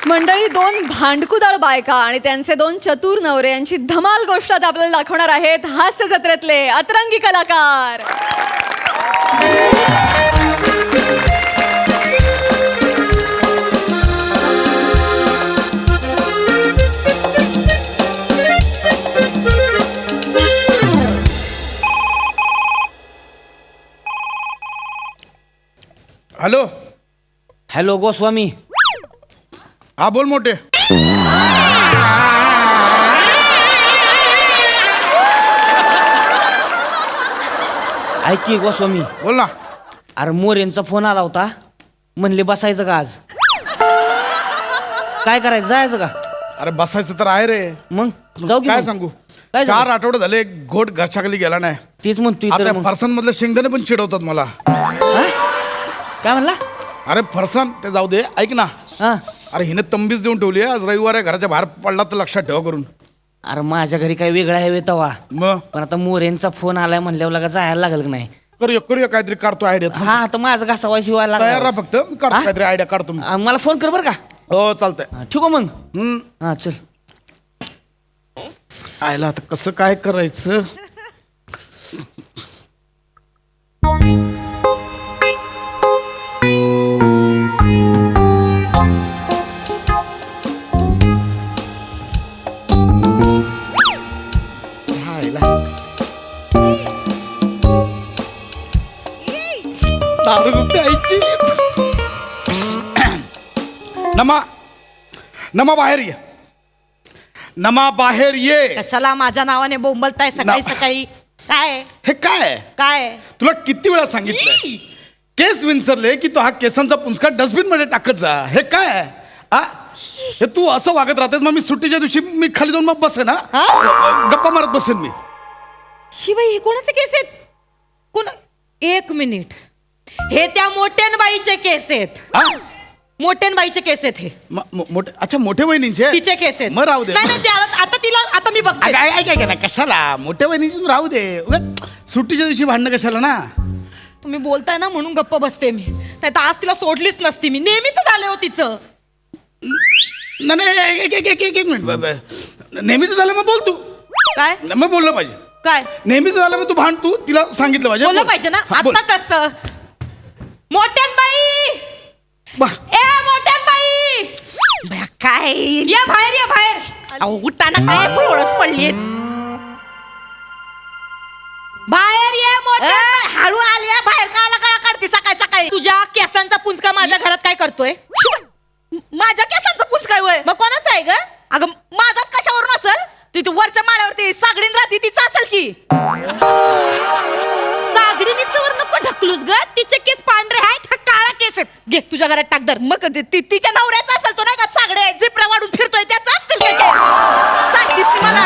मंडळी, दोन भांडकुदळ बायका आणि त्यांचे दोन चतुर नवरे यांची धमाल गोष्ट आता आपल्याला दाखवणार आहेत हास्य जत्रेतले अतरंगी कलाकार. हॅलो. हॅलो गोस्वामी. हा बोल मोठे. ऐक की गोस्वामी. बोल ना. अरे मोरेंचा फोन आला होता, म्हणले बसायचं का आज? काय करायचं, जायचं का? अरे बसायचं तर आहे रे. मग जाऊ की काय मग? सांगू, काय 4 आठवडे झाले एक घोट घरच्या खाली गेला नाही. तेच म्हणतोय तर आता मग. फरसान मधले शेंगदाणे पण चिडवतात मला. हा? काय म्हणला? अरे फरसान ते जाऊ दे, ऐक ना. हा. अरे हिने तंबीच देऊन ठेवली आहे. आज रविवार आहे, घराच्या बाहेर पडला तर लक्षात ठेवा करून. अरे माझ्या घरी काय वेगळा आहे तवा, मग पण आता मोरेंचा फोन आलाय म्हणल्यावर लगा जायला लागल का नाही? करूया काहीतरी काढतो आयडिया. हा आता माझं घासावा शिवायला तयार राहा लागला. फक्त, मी काढतो हा? काहीतरी आयडिया काढतो मी. मला फोन कर बरं का. हो चालतंय. ठीक आहे मग. हम्म. हा चल. आयला आता कसं काय करायचं. दारू प्यायची. नमा बाहेर ये. नमा बाहेर ये. कशाला माझ्या नावाने बोंबलताय सकाळी सकाळी? काय हे काय काय तुला किती वेळा सांगितलं केस विंचरले की तो हा केसांचा पुंजका डस्टबिन मध्ये टाकत जा. हे काय आ? हे तू असं वागत राहतेस. मग मी सुट्टीच्या दिवशी मी खाली जाऊन मग बसेन, गप्पा मारत बसेन मी. शिवाय हे कोणाचे केस आहेत? कोण? एक मिनिट, हे त्या मोठ्यानबाईचे केस आहेत. आ? मोठ्यानबाईचे केस आहेत हे. मोठे, अच्छा मोठे वहिनींचे तिचे केस आहेत. मग राहू दे. नाही आता तिला आता मी बघते. काय ना कशाला मोठ्या वहिनीची राहू दे. उगाच सुट्टीच्या दिवशी भांडणं कशाला ना. तुम्ही बोलताय ना म्हणून गप्प बसते मी. नाही तर आज तिला सोडलीच नसती मी. नेहमीच झालं हो तिचं. नाही एक मिनिट. नेहमीच झालं मग बोल तू. काय मग बोललं पाहिजे. काय नेहमीच झालं मग तू भांड, तू तिला सांगितलं पाहिजे. बोललं बोल. पाहिजे ना. हा, बोल. आता कसं? मोठ्यानबाई, बा- ए मोठ्यानबाई, बया, काय या बाहेर, या बाहेर. अहो, उठाना काय ओळख पडली. बाहेर ये मोठ्यानबाई. हळू आली आहे बाहेर. काला काळा काढते सकाळी सकाळी. तुझ्या केसांचा पुंजका माझ्या घरात काय करतोय? माझ्या केसांचा पुंजका आहे होय? मग कोणाचा आहे ग? अगं माझाच कशावरून असेल? ती वरच्या माळ्यावरती सागडीन राहते तिचा असेल की. सागडीनीचं नको ढकलूस ग. तिचे केस पांढरे आहेत, हा काळा केस आहेत. घे तुझ्या घरात टाक धर. मग तिच्या नवऱ्याचा असेल तो नाही का सागडे झिपऱ्या वाढून फिरतोय त्याचा असतील का केस? सांगतीस ती मला.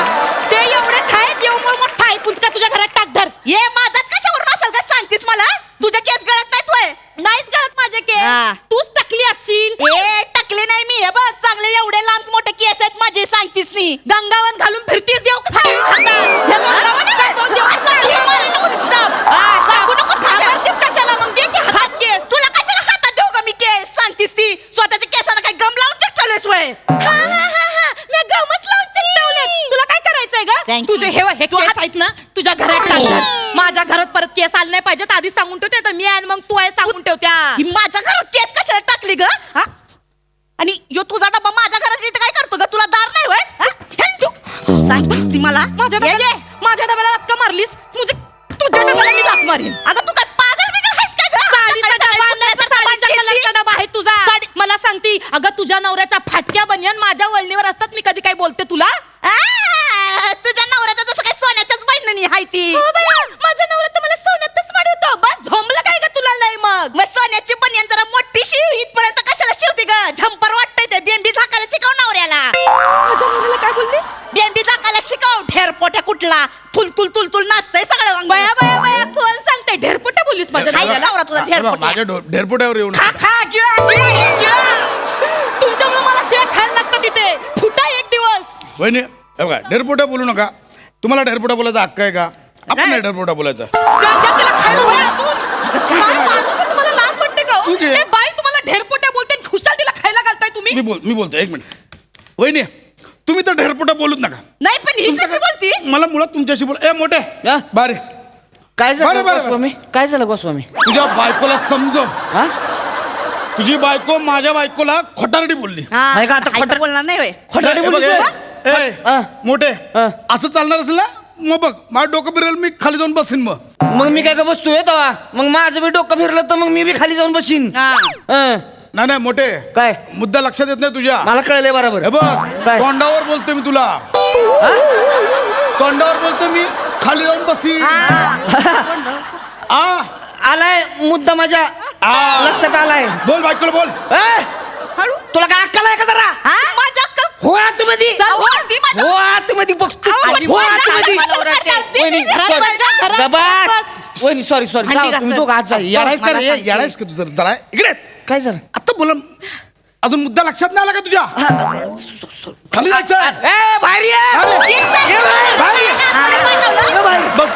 ते एवढेच आहेत, एवढं मोठा आहे पुंजका तुझ्या घरात टाक धर. ये माझाच कशावरून असेल का सांगतीस मला? तुझे केस गळत नाहीत होय? नाहीच गळत माझे केस. तूच टकली असशील. ए टकले नाही मी. हे बघ चांगले एवढे लांब मोठे केस आहेत माझे. सांगतीस नी गंगावन घालून फिरतीस. देव का सांगू नको. कशाला मग दे की हातात केस. तुला कशाला हातात देऊ का मी केस? सांगतीस ती स्वतःच्या केसाला काय गम लावून चिकटवलेस होय? मी गमच लावून चिकटवले. तुला काय करायचंय ग? तुझे हे केस आहेत ना तुझ्या घरात टाक. माझ्या घरात परत केस आले नाही पाहिजेत. आधी सांगून ठेवते तर मी आणि मग तू आहे सांगून ठेवत्या. माझ्या घरात केस कशाला टाकली ग? आणि यो तुझा डब्बा माझ्या घरात इथे काय करतो ग? तुला दार नाही होय? सांगतेस ती मला. माझ्या डब्याला रक्का मारलीस. तुझ्या डब्याला मी दात मारीन. अगं तू काय पागल बिगल आहेस का ग? साडीचा डबा आहे तुझा. मला सांगती अगं तुझ्या नवऱ्याच्या फाटक्या बनियन माझ्या वळणीवर असतात. मी कधी काय बोलते तुला? तुझ्या नवऱ्याचं जसं काय सोन्याच्याच बहिणी आहे ती. माझा नवरा तर मला सोन्यातच वाढवतो. बस झोंबलं काय ग तुला? नाही मग सोन्याची बनियन जरा मोठी शिव इथपर्यंत कशाला शिवते ग? झंपर वाटतंय ते. बेंबी झाकायला शिकव नवऱ्याला. माझ्या नवऱ्याला काय बोललीस? बेंबी झाकायला शिकव. ढेरपोट्या कुठला तुल नाचतंय सगळं. बया बया बया कोण सांगते ढेरपोट्या बोललीस? माझ्या नवरा तुझा ढेरपोट्या. माझ्या ढेरपोट्यावर येऊन तुमच्यामुळे मला शेळ खायला लागतं तिथे. फुटा एक दिवस. वहिनी बघा, ढेरपोट्या बोलू नका. तुम्हाला ढेरपोट्या बोलायचा हक्क आहे का? आपण नाही ढेरपोट्या बोलायचा. तुम्हाला लाज वाटते का? बाई तुम्हाला ढेरपोट्या बोलते खुशाल तिला खायला घालताय तुम्ही. मी बोलतो एक मिनिट. वहिनी तुम्ही तर ढेरपोटा बोलूच नका. नाही पण ही कशी बोलती? मला मुळात तुमच्याशी बोल. ए मोठे हा? बारे काय झालं बरं. गोस्वामी? काय झालं गोस्वामी? तुझ्या बायकोला समजव. हा? तुझी बायको माझ्या बायकोला खोटारडी बोलली. आहे का आता आई तर खोटं- बोलणार नाही होय. खोटारडी ए, बघ, बोलली ए, तू? ए, हा. मोठे हा. असं चालणार असेल ना मग बघ माझं डोकं फिरेल मी खाली जाऊन बसीन मग. मग मी काय का बसतोय तेव्हा? मग माझं बी डोकं फिरलं तर मग मी बी खाली जाऊन बसीन. हा. हं. नाही मोठे काय? मुद्दा लक्षात येत नाही तुझ्या. मला कळलंय बरोबर. हे बघ काय? तोंडावर बोलते मी तुला. तोंडावर बोलते मी खाली जाऊन बसीन. आ आलाय मुद्दा माझ्या लक्षात आलाय. बोल बायकोला बोल. ए, हळू. तुला काय अक्कल आहे का जरा? हा? माझ्या अक्कल. हो आतमध्ये. चल, हो, ती माझ्या- हो आतमध्ये बघतो. अहो, पण हो माझ्या आतमध्ये. मला ओरडते. वहिनी, घरात sorry. बस, घरात गबास. बस. वहिनी, सॉरी भांडी जाऊ घासत. तुम्ही दोघं आज जा. येडायस का मला रे सांगते. येडायस का तू जरा इकडे. काय झालं? आता बोल. अजून मुद्दा लक्षात नाही आला का तुझ्या? खाली जायचं. ए बाहेर ये. अरे, ये बाहेर. बाहेर ये. ये बाहेर. बघ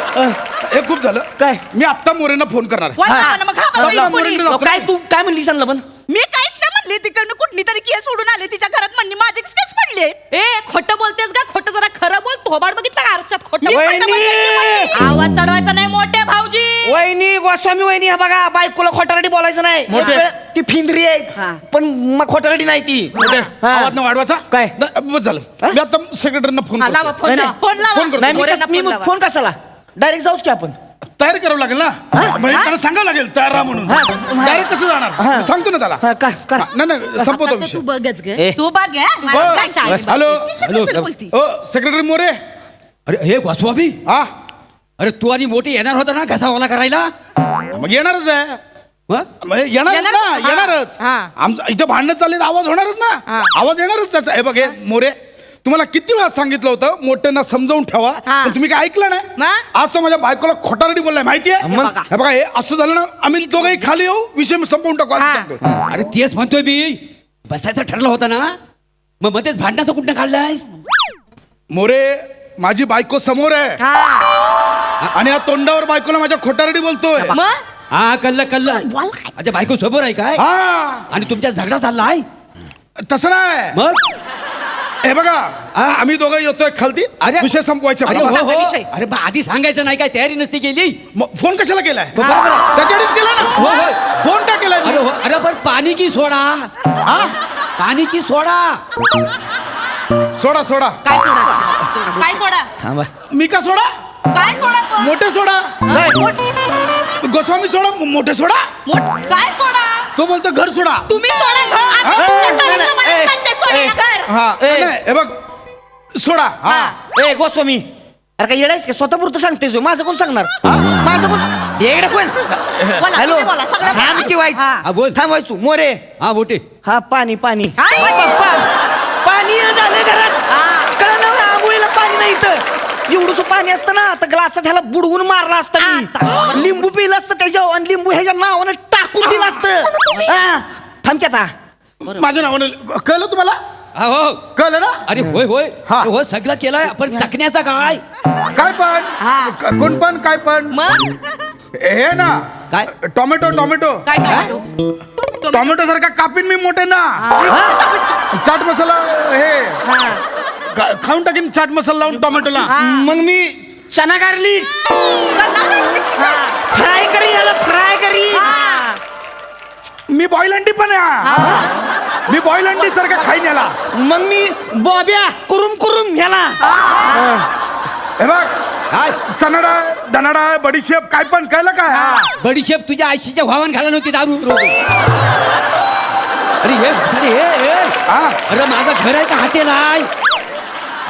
हे खूप झालं. काय? मी आत्ता मोरेंना फोन करणार आहे. वा, हा. मग हा, हा, बाई, हा, कोणी? मोरेंना मग जातो. काय तू काय म्हणली सांगलं पण? मी काहीच नाही म्हणले. तिकडनं कुठली तरी केस सोडून आले तिच्या घरात म्हणली माझे केस पडले. ए खोटं बोलतेस का? खोटं जरा खरं बोल. थोबाड बघितलं का आरशात? खोटं मी खोटं वहिनी. बोलतेस ती म्हणते. आवाज चढवायचा नाही मोठे भाऊजी. वहिनी गोस्वामी वहिनी हा बघा बायकोला खोटारडी बोलायचं नाही. मोठे. एक वेळ ती फिंदरी हा. आहे पण मग खोटारडी नाही ती. मोठे, हा. आवाज न वाढवायचा. काय? बस झालं. मी आता सेक्रेटरीना फोन हा, लावा करतो. फोन नाही, लावा. नाही. फोन लावा. फोन करतो. नाही मी मोरेंना मी फोन लावा. फोन कशाला डायरेक्ट जाऊच की आपण. तयारी करावं लागेल ना. म्हणजे त्याला सांगावं लागेल तयार राहा म्हणून. हा. डायरेक्ट कसं जाणार? हा. मी सांगतो ना त्याला. हा, काय कर. हा, नाही संपवतो आता विषय. तू बघच ग. ए. तू बघ ग. मला काय शाळेत हॅलो. बघते. कशाला बोलती? ओ सेक्रेटरी मोरे. अरे हे गोस्वामी, हा अरे तू आणि मोठी येणार होता ना घसावाला करायला. मग येणारच आहे. हं? म्हणजे येणारच येणार? ना हा. येणारच. हा. आमचं इथं भांडणं चालले आवाज होणारच ना. हा. आवाज येणारच त्याचा. हे बघ हे मोरे तुम्हाला किती वेळा सांगितलं होतं मोठ्यांना समजावून ठेवा हा. पण तुम्ही काय ऐकलं नाही. मग? आज तो माझ्या बायकोला खोटारडी बोललाय माहितीये. मग? हे बघा हे असं झालं ना आम्ही दोघंही खाली येऊ विषय संपवून टाकू असं हा. सांगतोय. अरे तेच म्हणतोय मी, बसायचं ठरलं होतं ना, मग मध्येच भांडणाचं कुठं काढलायस? मोरे माझी बायको समोर आहे हा. आणि या तोंडावर बायकोला माझ्या खोटारडी बोलतोय. मग हा कल्लं माझ्या बायको समोर आहे काय? हा आणि तुमच्या झगडा चाललाय तसं नाही. मग? हे बघा आम्ही दोघं येतोय खालती अरे विषय संपवायचा. अरे हो बरोबर? हो विषय. अरे बा, आधी सांगायचं नाही काय? तयारी नसती केली. मग फोन कशाला केलाय? बरोबर आहे. त्याच्यानेच केला ना. हो, हो. फोन का केलाय? अरे हो, अरे पण पाणी की सोडा, हा पाणी की सोडा. सोडा सोडा. काय सोडा? काय सोडा? थांबा. मी का सोडा? काय सोडा पण? मोठे सोडा. गोस्वामी सोडा मोठे सोडा. काय सोडा? तो बोलतो घर सोडा. तुम्ही सोडा घर. हा? आम्ही तुमच्या नाही, सोडा, मला नाही. सांगते सोडा ए. घर. हा ए. नाही हे बघ सोडा. हा ए गोस्वामी अरे काय येडायस का? स्वतः पुरतं सांगतेस माझं कोण सांगणार? माझं कोण येडा कोण? बोला, हॅलो तुम्ही बोला, सगळं हा मी बोला. किवायच हा. हा बोल. थांबवायच तू मोरे. हा मोठे. हा पाणी पाणी हा, पाणी झालं घरात. कळलं ना आंघोळीला पाणी नाही इथं. एवढंसं पाणी असतं ना तर ग्लासात ह्याला बुडवून मारला असतं मी. लिंबू पिलं असतं त्याच्यावर आणि लिंबू ह्याच्या नावानं टाकून दिलं असतं. हा, थांब की आता. माझ्या नावानं कळलं तुम्हाला? हा हो. कळलं ना? अरे होय होय. हा. हो सगळं केलंय आपण. चकण्याचा काय? काय पण कोण पण काय पण मग हे ना काय? टोमॅटो टोमॅटो काय टोमॅटो? टोमॅटो सारखा कापीन मी मोठे ना. चाट मसाला हे खाऊन टाकीन चाट मसाला लावून टोमॅटोला. मग मी चना गारली फ्राय करी याला फ्राय करी. मी बॉईल अंडी पण आहे. मी बॉईल अंडी सारखा खाईन याला. मग मी बॉब्या कुरुम कुरुम ह्याला. हे बघ काय? चणा डाळ धना डाळ बडीशेप काय पण कळलं काय? बडीशेप तुझ्या आईशीच्या भावान घाला नव्हती दारू. अरे हे हे हा. अरे माझं घर आहे का हॉटेल आहे?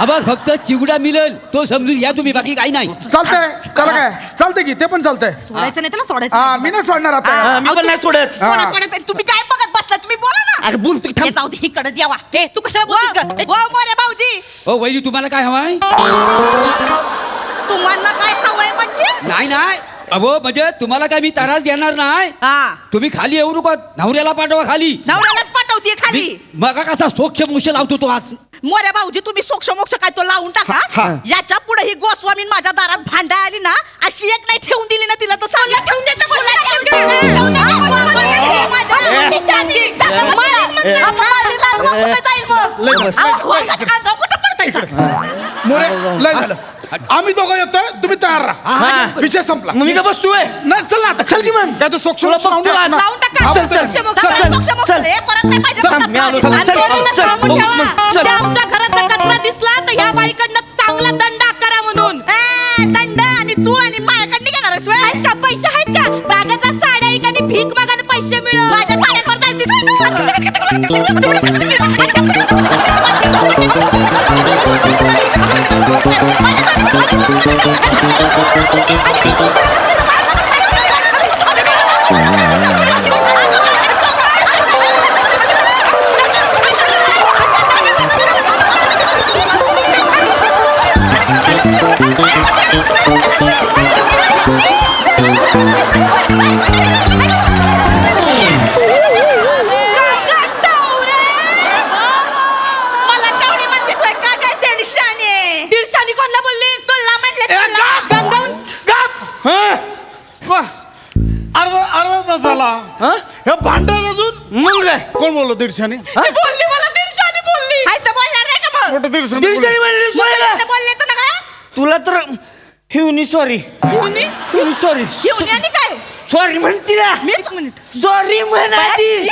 बघ फक्त चिवडा मिळेल तो समजून या तुम्ही, बाकी काही नाही. चालतंय त्याला काय चालतंय की ते पण चालतंय. सोडायचं नाही त्याला सोडायचं हा नाही. मी नाही सोडणार आता. हा, मी पण नाही सोडत. सोडा, सोडायचं. तुम्ही काय बघत बसला? तुम्ही बोला ना. अरे बोल तू हे जाऊ दे इकडे जेवा. हे तू कशाला बोलतोस का? वा मोरे भाऊजी, हो वैरी तुम्हाला काय हवाय? तुम्हाला काय हवंय म्हणजे? नाही नाही अहो म्हणजे तुम्हाला काय मी त्रास देणार नाही. हा, तुम्ही खाली येऊ नको. नवऱ्याला पाठवा खाली. नवऱ्यालाच पाठवतीये खाली. मग कसा सोक्ष मुश लावतो तो आज. मोऱ्या भाऊजी तुम्ही सोक्ष मोक्ष काय तो लावून टाका याच्या पुढे ही गोस्वामी माझ्या दारात भांडा आली ना अशी एक नाही ठेवून दिली ना तिला तर सांगा ठेवून मोरे लय झालं आम्ही दोघं येतोय तुम्ही तयार राहा विषय संपला मग मी का बसतोय नाही चल ना आता चल की मग. काय तो सोक्ष तुला बघतो आज. लावून टाका चल, चल, सोक्ष मोक्ष, चल, चल, सोक्ष मोक्ष. चल. परत नाही पाहिजे चल, मी आलो, चल, आणि चल, पोरींना चल, सांगून चल, ठेवा. चल. त्या आमच्या घरात कचरा दिसला तर ह्या बाईकडनं चांगला दंड आकारा म्हणून दंड आणि तू आणि माझ्याकडनं घेणार आहेस व्हय? आहेत का पैसे आहेत का जागाचा साड्या एक आणि भीक मागाने पैसे मिळव माझ्या साड्यांवर मला टावणी म्हणतेस व्हय? काय काय दीडशाने दीडशाने कोणला बोलली सोडला म्हणले अर्धा तास झाला हे भांडण अजून मग काय कोण बोललो दीडशाने बोलली मला दीडशाने बोलली हाय तर बोलणार नाही का मग मोठं दीडशाने दीडशाने म्हणली सोयला. बोलले बोलले तर ना काय तुला तर हिवनी सॉरी हिवनी? सॉरी हिवणी आणि काय सॉरी म्हणते ना मीच मिनिट सॉरी म्हणाली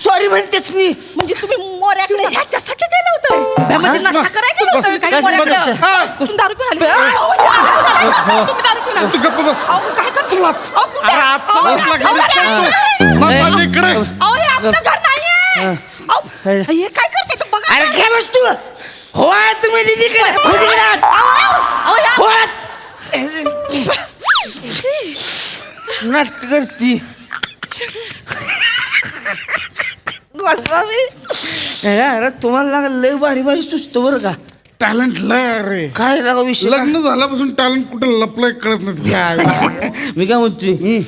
सॉरी म्हणतेस मी म्हणजे तुम्ही मोऱ्याकडे ह्याच्यासाठी गेलं होतं म्हणजे नशा करायला गेलं होतं काही मोऱ्याकडे तुम्ही दारू पिऊन आले तुम्ही दारू पिऊन आले तू गप्प बस अहो, काय करतो अहो, कुठे? अरे आज अहो, चला अहो, माझ्या इकडे अहो, हे आपलं घर नाहीये अहो, हे काय करते तू बघा अरे काय बस तू हो तुम्ही तिकडे अहो, ह्या- नाटक करती अरे तुम्हाला लागा लय भारी भारी सुचतो बरं का टॅलेंट लय अरे काय लागा विषय लग्न झाल्यापासून टॅलेंट कुठे लपलंय कळत नाही मी काय म्हणतोय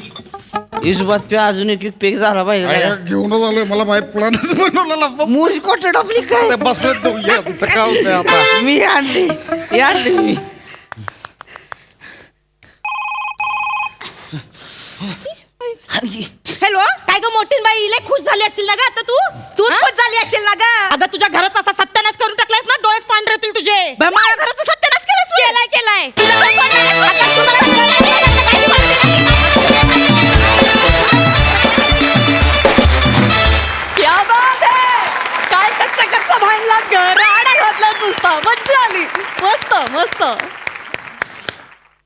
इस बात पे अजून एक पेक झाला पाहिजे अरे, घेऊनच आलोय मला माहित प्लॅनच बनवलेला मोरी कॉटेड आपली काय बसले तू ये तिथं काय होतंय आता मी आणली मी हॅलो काय ग मोठीन बाई लय खुश झाली असेल ना ग आता तूच खुश झाली असेल ना ग अगं तुझ्या घरात असा सत्यानाश करून टाकलायस ना डोळेच पांढरे होतील तुझे माझ्या घराचा सत्यानाश केलाय क्या बात है काय कच्चा भांडला राडा घातला नुसता मज्जा आली मस्त मस्त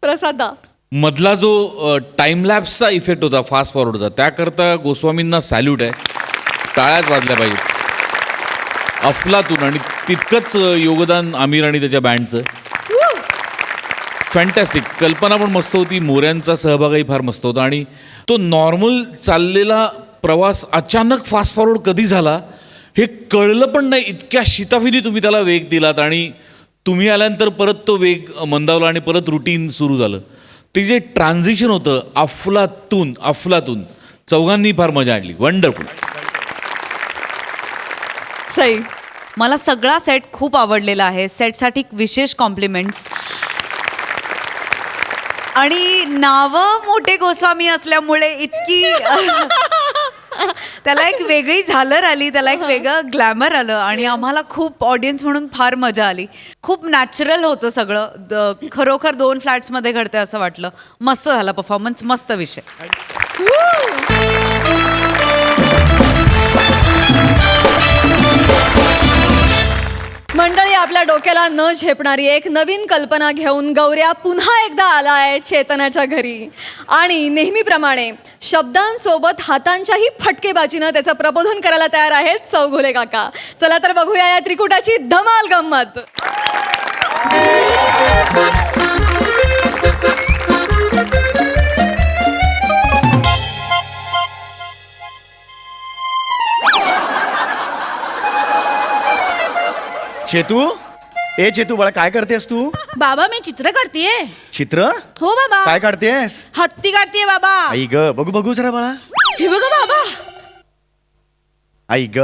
प्रसादा मधला जो टाइम लॅप्सचा इफेक्ट होता फास्ट फॉरवर्डचा त्याकरता गोस्वामींना सॅल्यूट आहे टाळ्याच वाजल्या पाहिजेत अफलातून आणि तितकंच योगदान आमिर आणि त्याच्या बँडचं फॅन्टॅस्टिक कल्पना पण मस्त होती मोऱ्यांचा सहभागही फार मस्त होता आणि तो नॉर्मल चाललेला प्रवास अचानक फास्ट फॉरवर्ड कधी झाला हे कळलं पण नाही इतक्या शिताफिती तुम्ही त्याला वेग दिलात आणि तुम्ही आल्यानंतर परत तो वेग मंदावला आणि परत रुटीन सुरू झालं ते जे ट्रान्झिशन होतं अफलातून चौघांनी फार मजा आणली वंडरफुल सई मला सगळा सेट खूप आवडलेला आहे सेटसाठी विशेष कॉम्प्लिमेंट्स आणि नावं मोठे गोस्वामी असल्यामुळे इतकी त्याला एक वेगळी झालर आली त्याला एक वेगळं ग्लॅमर आलं आणि आम्हाला खूप ऑडियन्स म्हणून फार मजा आली खूप नॅचरल होतं सगळं खरोखर 2 फ्लॅट्समध्ये घडते असं वाटलं मस्त झाला परफॉर्मन्स मस्त विषय मंडळी आपल्या डोक्याला न झेपणारी एक नवीन कल्पना घेऊन गौऱ्या पुन्हा एकदा आलाय चेतनाच्या घरी आणि नेहमीप्रमाणे शब्दांसोबत हातांच्याही फटकेबाजीनं त्याचं प्रबोधन करायला तयार आहेत चौघुले काका चला तर बघूया या त्रिकुटाची धमाल गंमत चेतू बाळा काय करतेस तू बाबा मी चित्र काढतीये चित्र हो बाबा काय काढतेस हत्ती काढतीये बाबा आई ग बघू जरा बाळा हे बघा बाबा आई ग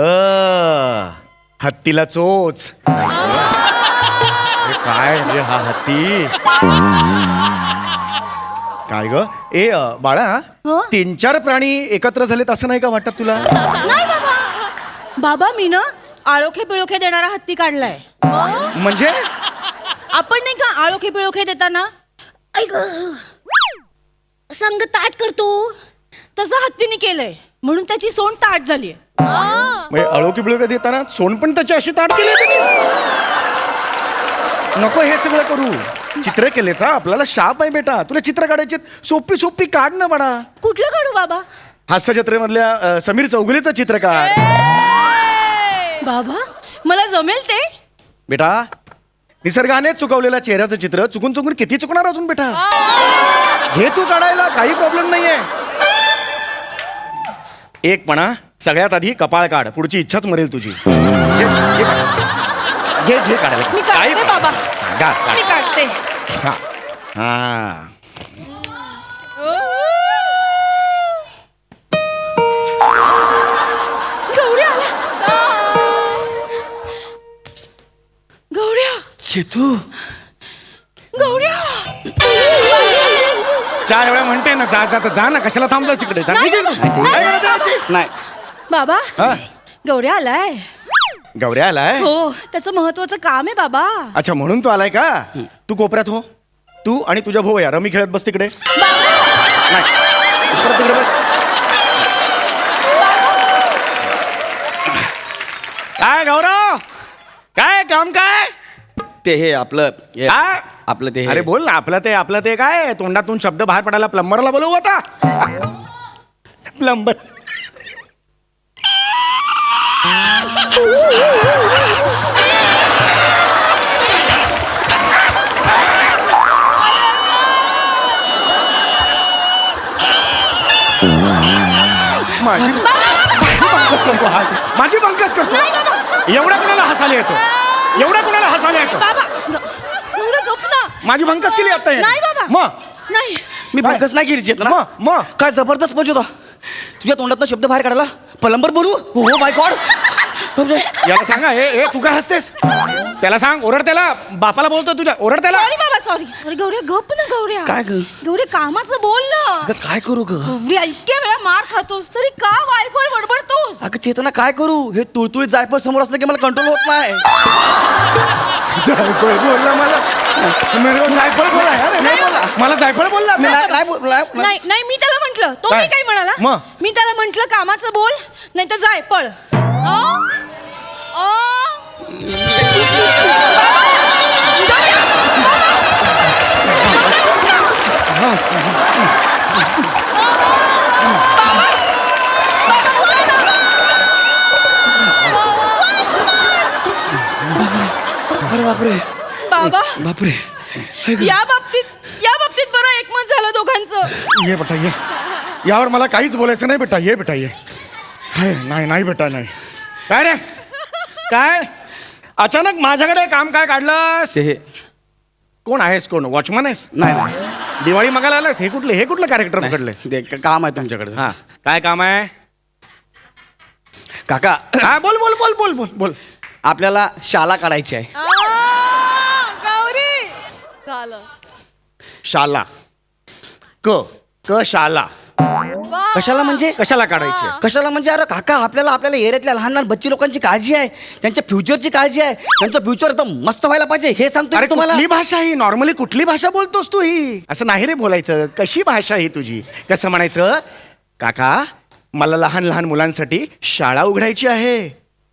हत्तीला चोच हे काय रे हा हत्ती काय ग ए बाळा हो? 3-4 प्राणी एकत्र झालेत असं नाही का वाटत तुला नाही बाबा बाबा मी ना आळोखे पिळोखे देणारा हत्ती काढलाय म्हणजे आपण नाही का आळोखे पिळोखे देताना ऐक संग ताट करतो तसं हत्तीने केलंय म्हणून त्याची सोंड ताट झाली म्हणजे अळोकी बिळोकी देताना सोन पण त्याची अशी ताट केली नको हे सगळं करू चित्रकलेचा आपल्याला शाप आहे बेटा तुला चित्र काढायचे सोपी सोपी काढ ना बाळा कुठलं काढू बाबा हास्य जत्रेमधल्या समीर चौगुलेचं चित्र काढ बाबा मला जमेल ते बेटा निसर्गाने चुकवलेल्या चेहऱ्याचं चित्र चुकून चुकून किती चुकणार अजून बेटा घे तू काढायला काही प्रॉब्लेम नाहीये एक म्हणा सगळ्यात आधी कपाळ काढ पुढची इच्छाच मरेल तुझी घे घे काढायला मी काही काढते बाबा काढ, काढ. मी काढते हा. हा. गौऱ्या आल्या गौऱ्या चेतू गौऱ्या 4 वेळा म्हणते ना जा जा तर जा ना कशाला थांबलं तिकडे जा नाही, निघ ना. नाही, काय करत आहे आजी? नाही बाबा हा? गौऱ्या आलाय गौऱ्या आलाय हो त्याचं महत्वाचं काम आहे बाबा अच्छा म्हणून तू आलाय का तू कोपऱ्यात हो तू आणि तुझ्या भाऊ या रमी खेळत बस तिकडे नाही परत तिकडे बस काय गौरव काय काम काय ते हे आपलं हे- काय? आपलं ते हे- अरे बोल ना आपलं ते काय तोंडातून शब्द बाहेर पडायला प्लंबरला बोलवू आता प्लंबर माझी बंकस करतो एवढा कोणाला हसायला येतो बाबा गौऱ्या गप ना माझी भंकस केली आता याने. नाही बाबा. मग नाही मी भंकस नाही केली चेतना मग काय जबरदस्त मजा होता तुझ्या तोंडातनं शब्द बाहेर काढायला प्लंबर बोलू हो माय गॉड याला सांगा हे तू काय हसतेस त्याला सांग ओरड त्याला बापाला बोलतो तुझ्या ओरड त्याला सॉरी बाबा सॉरी अरे गौऱ्या गप ना गौऱ्या काय ग? गौऱ्या कामाचं बोल ना अगं काय करू ग गौऱ्या इतक्या वेळा मार खातोस तरी का वायफळ बडबडतोस अगं चेतना काय करू हे तुळतुळीत जायफळ समोर असलं की मला कंट्रोल होत नाही जायफळ बोलला मला जायफळ बोला नाही बोलला. मला जायफळ बोलला मी नाही नाही नाही मी त्याला म्हंटल तो काय? मी काय म्हणाला मग? मी त्याला म्हंटल कामाचं बोल नाही तर जाय पळ अरे बापरे बाबा बापरे या बाबतीत बरं एकमत झालं दोघांचं ये बेटा ये यावर मला काहीच बोलायचं नाही बेटा ये हाय, नाही बेटा नाही काय रे काय अचानक माझ्याकडे काम काय काढलंस ते हे कोण आहेस कोण वॉचमन आहेस नाही दिवाळी मागायला आलास हे कुठलं कॅरेक्टर पकडलंस ते काम आहे तुमच्याकडे हा काय काम आहे काका हा बोल बोल बोल बोल बोल बोल आपल्याला शाला काढायची आहे गौरी झालं शाला क शाला कशाला म्हणजे कशाला काढायची कशाला म्हणजे अरे काका आपल्याला एरियातल्या लहान लहान बच्ची लोकांची काळजी आहे त्यांच्या फ्युचरची काळजी आहे त्यांचं फ्युचर एकदम मस्त व्हायला पाहिजे हे सांगतो अरे मी तुम्हाला कुठली भाषा ही नॉर्मली कुठली भाषा बोलतोस तू ही असं नाही रे बोलायचं कशी भाषा ही तुझी कसं म्हणायचं काका मला लहान लहान मुलांसाठी शाळा उघडायची आहे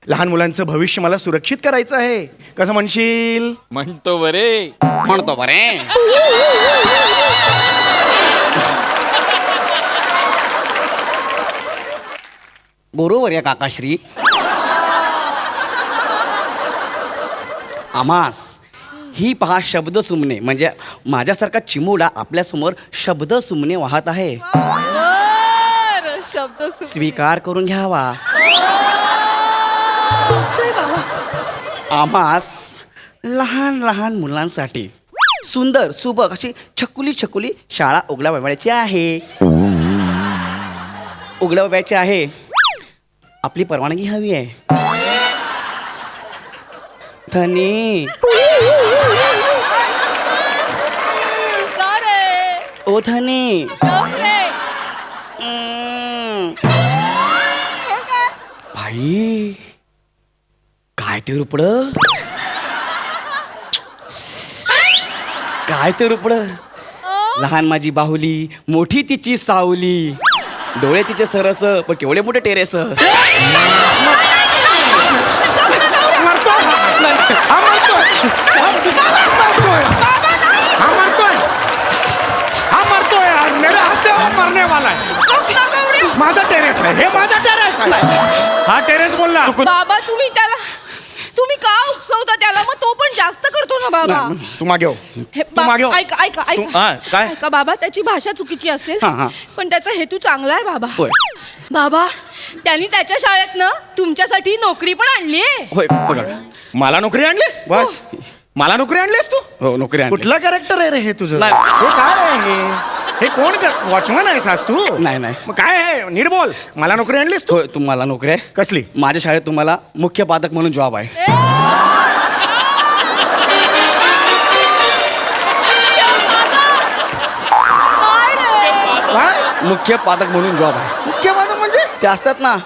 लहान मुलांचं भविष्य मला सुरक्षित करायचं आहे कसं म्हणशील म्हणतो बरे म्हणतो बरे बरोबर या काकाश्री आमास ही पहा शब्द सुमने म्हणजे माझ्यासारखा चिमुडा आपल्यासमोर शब्द सुमने वाहत आहे शब्द स्वीकार करून घ्यावा आम्हास लहान लहान मुलांसाठी सुंदर सुबक अशी छकुली शाळा उघडावयाची आहे उघडावयाची आहे आपली परवानगी हवी आहे धनी ओ धनी भाई काय ते रुपड काय ते रुपड लहान माझी बाहुली मोठी तिची सावली डोळे तिचे सरस पण केवढे मोठे टेरेस हा मरतोय आज मेरे हाथ से वो मरने वाला है माझा टेरेस आहे हे माझा टेरेस आहे हा टेरेस बोलला बाबा तुम्ही का उकसवता त्याला मग तो पण जास्त करतो ना बाबा तू मागे हो. हे तू मागे हो. ऐका ऐका हा, ऐका काय? ऐका बाबा त्याची भाषा चुकीची असेल हा, हा. पण त्याचा हेतू चांगला आहे बाबा होय. बाबा त्यांनी त्याच्या शाळेत ना तुमच्यासाठी नोकरी पण आणली आहे होय बघा मला नोकरी आणली बस मला नोकरी आणलीस तू हो नोकरी आणली. कुठला कॅरेक्टर आहे रे हे तुझं नाही. हे काय आहे हे कोण वॉचमन आहेस आज तू नाही, नाही. मग काय आहे नीट बोल मला नोकरी आणलीस तू होय तुम्हाला नोकरी आहे कसली माझ्या शाळेत तुम्हाला मुख्याध्यापक म्हणून जॉब आहे काय मुख्याध्यापक म्हणून जॉब आहे मुख्य माझं म्हणजे ते असतात ना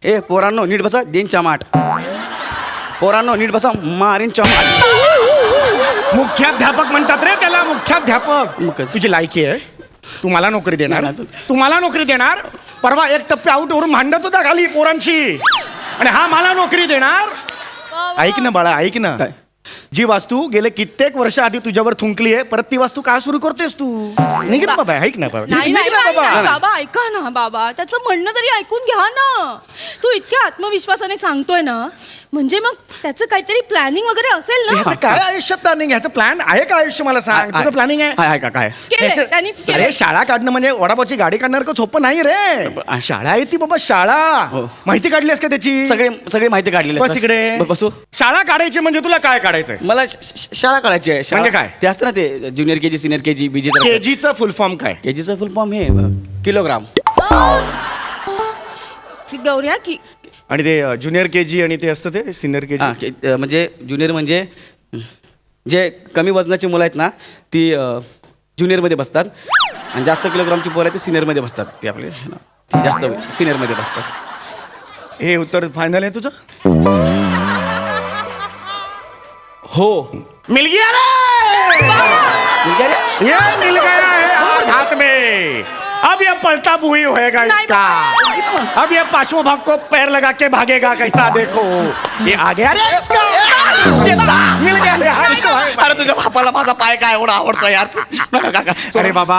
ए पोरांनो नीट बसा देन चमाट पोरांनो नीट बसा मारीन चमाट मुख्याध्यापक म्हणतात रे त्याला मुख्याध्यापक मग- तुझी लायकी आहे तू मला नोकरी देणार नाही, तू मला नोकरी देणार परवा एक टप्पे आउट वरून भांडत होता खाली पोरांशी आणि हा मला नोकरी देणार ऐक ना बाळा ऐक ना काय? जी वास्तू गेले कित्येक वर्ष आधी तुझ्यावर थुंकली आहे परत ती वास्तू का सुरू करतेस तू निघ ना बाबा ऐक ना बाबा नाही निघ नाही ना नाही, बाबा नाही, बाबा ऐका ना बाबा त्याचं म्हणणं तरी ऐकून घ्या ना तू इतक्या आत्मविश्वासाने सांगतोय ना म्हणजे मग त्याचं काहीतरी प्लॅनिंग वगैरे असेल ना ह्याचं काय आयुष्यात प्लॅनिंग ह्याचं प्लॅन आहे का आयुष्य मला सांग तुझं प्लॅनिंग आहे आहे का काय केलंय, ह्याचं- त्यांनी केलंय. अरे शाळा काढणं म्हणजे वडापावची गाडी काढणार का सोपं नाही रे शाळा आहे ती बाबा शाळा हो. माहिती काढलीस का त्याची सगळे माहिती काढलेली बस इकडे बसू शाळा काढायची म्हणजे तुला काय काढायचंय मला शाळा काढायची आहे म्हणजे काय? ते असतं ना ते ज्युनियर केजी सिनियर केजी बीजी केजीचं फुल फॉर्म काय केजीचं फुल फॉर्म हे किलोग्राम गौऱ्या की आणि ते ज्युनियर केजी आणि ते असतं ते सिनियर हा केजी म्हणजे ज्युनियर म्हणजे जे कमी वजनाची मुलं आहेत ना ती ज्युनियरमध्ये बसतात आणि जास्त किलोग्रामची पोरं आहेत ते सिनियरमध्ये बसतात ते आपले ते जास्त सिनियरमध्ये बसतात हे उत्तर फायनल आहे तुझं हो मिल गया रे ये मिल गया है आज हाथ में अब ये पलटा बुही होएगा इसका अब ये पांचों भाग को पैर लगा के भागेगा कैसा देखो ये आ गया रे इसका मिल गया रे हाथ इसको अरे तुझ्या बापाला माझा पाय काय एवढा आवडतो यार अरे बाबा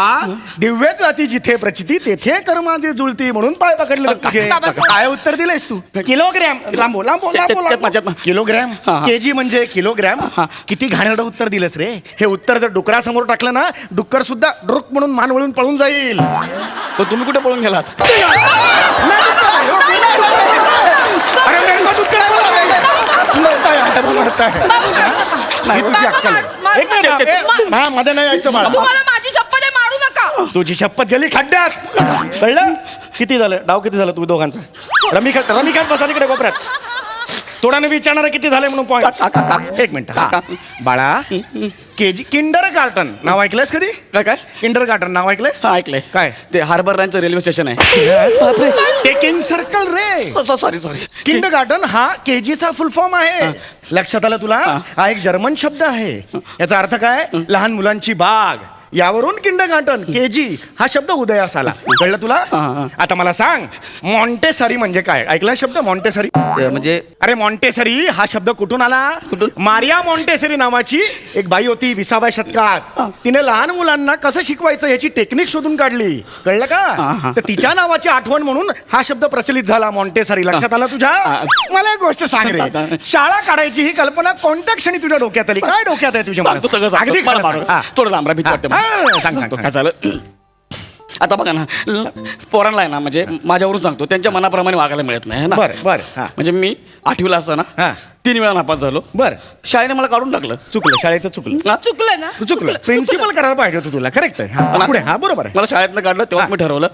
दिव्य जाती जिथे प्रचिती तेथे कर्माची जुळती म्हणून पाय पकडले तुझे काय उत्तर दिलेस तू किलोग्रॅम लांबो लांबो त्यात- किलोग्रॅम हा, हा. केजी म्हणजे किलोग्रॅम किती घाणेरडं उत्तर दिलंस रे हे उत्तर जर डुकरासमोर टाकलं ना डुक्कर सुद्धा डुक म्हणून मान वळून पळून जाईल पण तुम्ही कुठे पळून गेलात अरे मेरे को डुक्कर मरता है नाही तुझी अक्कल आहे. एक मिनिट, हा, मध्ये नाही यायचं बाळा तुम्हाला माझी शपथ आहे मारू नका तुझी शपथ गेली खड्ड्यात कळलं किती झालं डाव किती झालं तुम्ही दोघांचा रमी बसा तिकडे कोपऱ्यात तोडाने विचारणार किती झाले म्हणून पॉईंट एक मिनिट हा. बाळा केजी किंडर गार्टन नाव ऐकलंयस कधी काय किंडर गार्टन नाव ऐकलंयस हा ऐकलंय काय ते हार्बर लाईनचं रेल्वे स्टेशन आहे टेकिंग सर्कल रे सॉरी किंड गार्डन हा केजीचा फुल फॉर्म आहे लक्षात आलं तुला हा एक जर्मन शब्द आहे याचा अर्थ काय लहान मुलांची बाग यावरून किंड गार्टन केजी हा शब्द उदयास आला कळलं तुला आता मला सांग मॉन्टेसरी म्हणजे काय ऐकला शब्द मॉन्टेसरी म्हणजे अरे मॉन्टेसरी हा शब्द कुठून आला कुठून? मारिया मॉन्टेसरी नावाची एक बाई होती 20व्या शतकात तिने लहान मुलांना कसं शिकवायचं याची टेक्निक शोधून काढली कळलं का तर तिच्या नावाची आठवण म्हणून हा शब्द प्रचलित झाला मॉन्टेसरी लक्षात आला तुझ्या मला एक गोष्ट सांग रे शाळा काढायची ही कल्पना कोणत्या क्षणी तुझ्या डोक्यात आली काय डोक्यात आहे तुझ्या सांगतो सगळं सांगतो. अगदी मला खरं सांग. मारू. हा. थोडं लांब राहा, भीती वाटते मला. सांग, सांगतो, सांग. काय झालं आता बघा ना पोरांना आहे ना म्हणजे माझ्यावरून सांगतो त्यांच्या मनाप्रमाणे वागायला मिळत नाही है ना बरं हा म्हणजे मी 8वीला असताना हा. 3 वेळा नापास झालो बरं शाळेने मला काढून टाकलं चुकलं शाळेचं चुकलं हा? चुकलं ना तू चुकलं प्रिन्सिपल करायला पाहिजे होतं तुला करेक्ट आहे हा, पुढे हा बरोबर आहे मला शाळेतनं काढलं तेव्हाच मी ठरवलं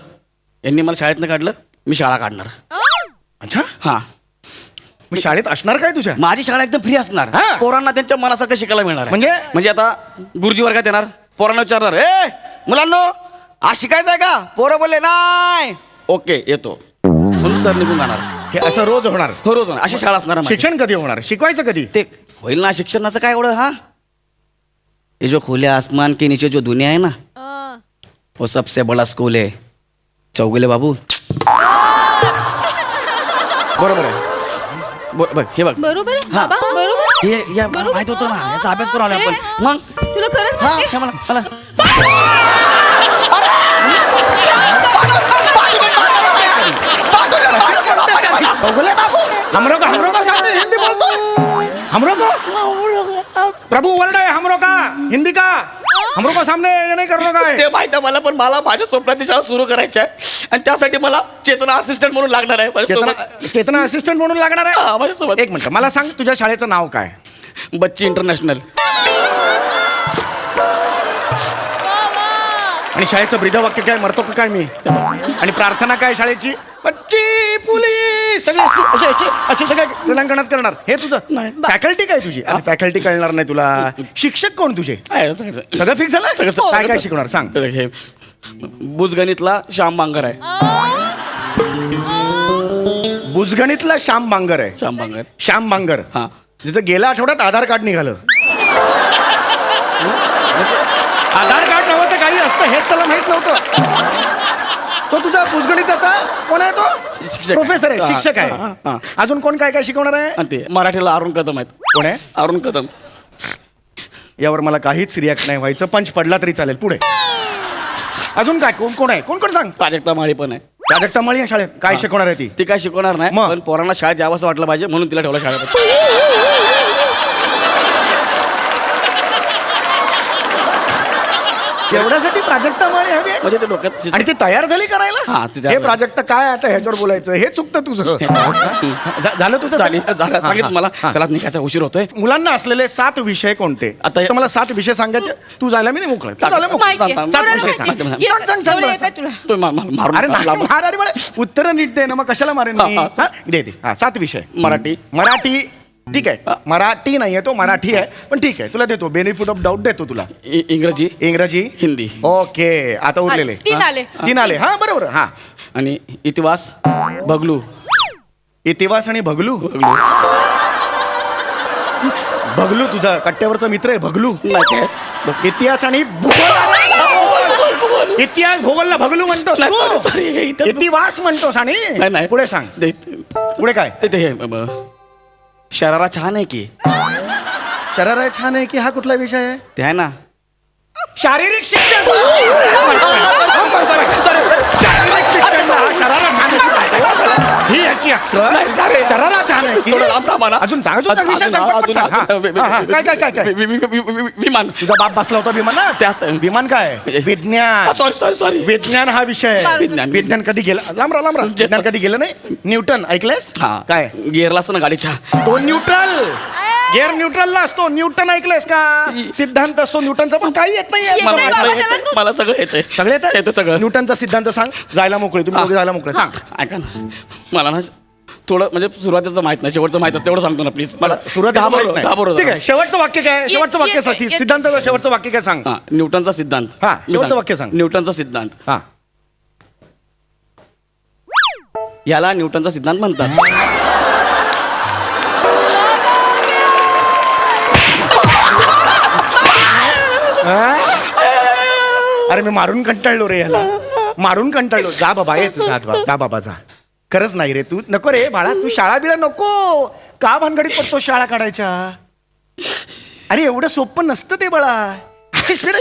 यांनी मला शाळेतनं काढलं मी शाळा काढणार अच्छा हा मग शाळेत असणार काय तुझ्या? माझी शाळा एकदम फ्री असणार. हा. पोरांना त्यांच्या मनासारखं शिकायला मिळणार आहे. म्हणजे आता गुरुजी वर्गात येणार, पोरांना विचारणार, ए मुलांनो आज शिकायचं आहे का? पोरं बोलले नाही, ओके येतो, म्हणून सर निघून जाणार. हे असं रोज होणार? हो रोज होणार. अशी शाळा असणार आहे माझी. शिक्षण कधी होणार? शिकवायचं कधी? ते होईल ना शिक्षणाचं काय एवढं. हा ये जो खुले आसमान के नीचे जो दुनिया है ना, वो सबसे बड़ा स्कूल है चौगुले बाबू. बरोबर आहे. बघ हे बघ. बरोबर आहे हा. बाबा, बरोबर आहे. हे या मला माहित होतं ना, याचा अभ्यास करून आलो आपण. मग तुला खरंच हा माहिती? हे मला मला हमरो का सामने हिंदी बोल दो. हमरो को प्रभु वर्ड है हमरो का हिंदी का. हमरो का सामने ये नहीं करनो का है. ते माहित आहे मला, पण मला माझ्या स्वप्नात शाळा सुरू करायची आहे आणि त्यासाठी मला चेतना असिस्टंट म्हणून लागणार आहे चेतना असिस्टंट म्हणून लागणार आहे. हा, माझ्यासोबत. एक मिनिट मला सांग तुझ्या शाळेचं नाव काय? बच्ची इंटरनॅशनल. आणि शाळेचं ब्रीदवाक्य काय? मरतो का काय मी? आणि प्रार्थना काय शाळेची? बच्ची पोलीस सगळे असे सगळे क्रीडांगणात करणार. हे तुझं फॅकल्टी काय तुझी? फॅकल्टी कळणार नाही तुला. शिक्षक कोण तुझे? सगळं फिक्स झालं? सगळं. काय काय शिकवणार सांग? हे बुजगणितला श्याम बांगर आहे. बुजगणितला श्याम बांगर आहे. श्याम बांगर. श्याम बांगर. हा. जिचं गेल्या आठवड्यात आधार कार्ड निघालं. आधार कार्ड नावाचं काही असतं हेच त्याला माहित नव्हतं. तो तुझा बुजगणिताचा कोण आहे? तो शिक्षक. प्रोफेसर आहे, हा, शिक्षक हा, आहे. हा. अजून कोण काय काय शिकवणार आहे? आणि ते मराठीला अरुण कदम आहेत. कोण आहे? अरुण कदम. यावर मला काहीच रिॲक्ट नाही व्हायचं. पंच पडला तरी चालेल. पुढे अजून काय? कोण कोण आहे? कोण कोण सांग? प्राजक्ता माळी पण आहे. प्राजक्ता माळी या शाळेत काय शिकवणार आहे ती? ती काय शिकवणार नाही, मग? पण पोरांना शाळेत यावं असं वाटलं पाहिजे म्हणून तिला ठेवलं शाळेत. एवढ्यासाठी प्राजक्ता माळी हवी आहे? म्हणजे ते डोक्यात आणि ती तयार झाली हा, ती करायला? तयार हे झाली. प्राजक्त काय आता ह्याच्यावर बोलायचं? हे चुकतं तुझं. झालं तुझं? सांगितलं मला हा. चला निघायचा उशीर होतोय. मुलांना असलेले 7 विषय कोणते? आता आता मला 7 विषय सांगायचे. तू जायला मी नाही मोकळं. तू जायला मोकळं. माहिती आहे. 7 एवढं विषय माहिती सांग. आहे. ये, सांग, सांग, सांग, एवढं सांग. येतंय तुला. तो मारून अरे नाही लाभ. मार. अरे मला उत्तर नीट दे ना, मग कशाला मारेन मी? हा, हा, दे दे. हा 7 विषय. मराठी. मराठी ठीक आहे. मराठी नाहीये तो, मराठी आहे पण ठीक आहे. तुला देतो बेनिफिट ऑफ डाऊट देतो तुला. इंग्रजी, इंग्रजी, हिंदी. ओके. आता उरलेले 3 आले. 3 आले. हा बरोबर. हा आणि इतिहास बगलू. इतिहास आणि भगलू. भगलू तुझा कट्ट्यावरचा मित्र आहे भगलू. नाही इतिहास आणि भूगोल. इतिहास भूगोलला भगलू म्हणतोस तू? सॉरी इतिहास म्हणतोस आणि नाही. पुढे सांग. पुढे काय? ते हे शरारा छान आहे की. शरारा छान आहे की हा कुठला विषय आहे? ते आहे ना शारीरिक शिक्षण. शारीरिक शिक्षण हा शरारा छान आहे. ही याची अक्कल. शरारा छान आहे की. थोडं लांब थांबा ना. अजून सांग. अजून काय विषय सांग, पटपट सांग. हा, हा, काय काय काय काय? विमान. तुझा बाप बसला होता विमान. त्याच विमान काय? विज्ञान. सॉरी विज्ञान हा विषय आहे. विज्ञान. विज्ञान कधी गेलं? लांब राहा. विज्ञान कधी गेलं नाही? न्यूटन ऐकलेस? हा काय? गिअरला असं ना गाडीच्या. तो न्यूट्रल. गिअर न्यूट्रलला असतो. न्यूटन ऐकलेस का? सिद्धांत असतो न्यूटनचा, पण काही येत नाही. मला सगळं येते. सगळे येतं? येतं सगळं. न्यूटनचा सिद्धांत सांग. जायला मोकळे. तुम्ही दोघे जायला मोकळे. सांग. ऐका ना, मला ना थोडं म्हणजे सुरुवातीचं माहित नाही, शेवटचं माहित तेवढं सांगतो ना प्लीज. मला सुरुवातीला माहित घाबरतो. नाही. ठीक आहे. शेवटचं वाक्य काय? शेवटचं वाक्य सांग. सिद्धांताचं शेवटचं वाक्य काय सांग. न्यूटनचा सिद्धांत. हा, मी शेवटचं सांगतो. वाक्य सांग. न्यूटनचा सिद्धांत. हा. याला न्यूटनचा सिद्धांत म्हणतात. अरे मी मारून कंटाळलो रे याला. मारून कंटाळलो. जा बाबा येत जा बाबा जा. खरंच नाही रे तू नको रे बाळा. तू शाळा बिळा नको. का भानगडीत पडतो शाळा काढायच्या? अरे एवढं सोपं नसतं ते बाळा.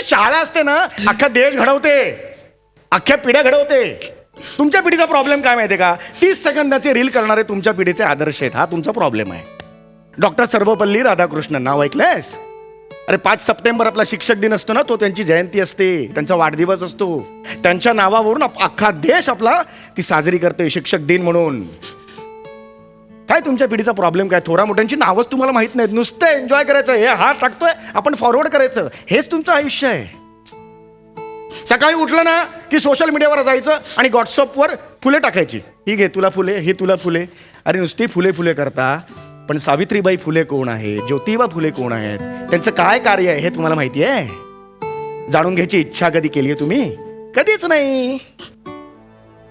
शाळा असते ना अख्खा देश घडवते. अख्ख्या पिढ्या घडवते. तुमच्या पिढीचा प्रॉब्लेम काय माहितीये का? 30 सेकंदाचे रील करणारे तुमच्या पिढीचे आदर्श आहेत. हा तुमचा प्रॉब्लेम आहे. डॉक्टर सर्वपल्ली राधाकृष्णन नाव ऐकलंयस? अरे 5 सप्टेंबर आपला शिक्षक दिन असतो ना, तो त्यांची जयंती असते. त्यांचा वाढदिवस असतो. त्यांच्या नावावरून अख्खा देश आपला ती साजरी करते शिक्षक दिन म्हणून. काय तुमच्या पिढीचा प्रॉब्लेम काय? थोरा मोठ्यांची नावच तुम्हाला माहित नाहीत. नुसतं एन्जॉय करायचं. हे हा टाकतोय आपण फॉरवर्ड करायचं. हेच तुमचं आयुष्य आहे. सकाळी उठलं ना की सोशल मीडियावर जायचं आणि व्हॉट्सअपवर फुले टाकायची. ही घे तुला फुले, ही तुला फुले. अरे नुसती फुले फुले करता, पण सावित्रीबाई फुले कोण आहे, ज्योतिबा फुले कोण आहेत, त्यांचं काय कार्य आहे हे तुम्हाला माहिती आहे? जाणून घ्यायची इच्छा कधी केली आहे तुम्ही? कधीच नाही.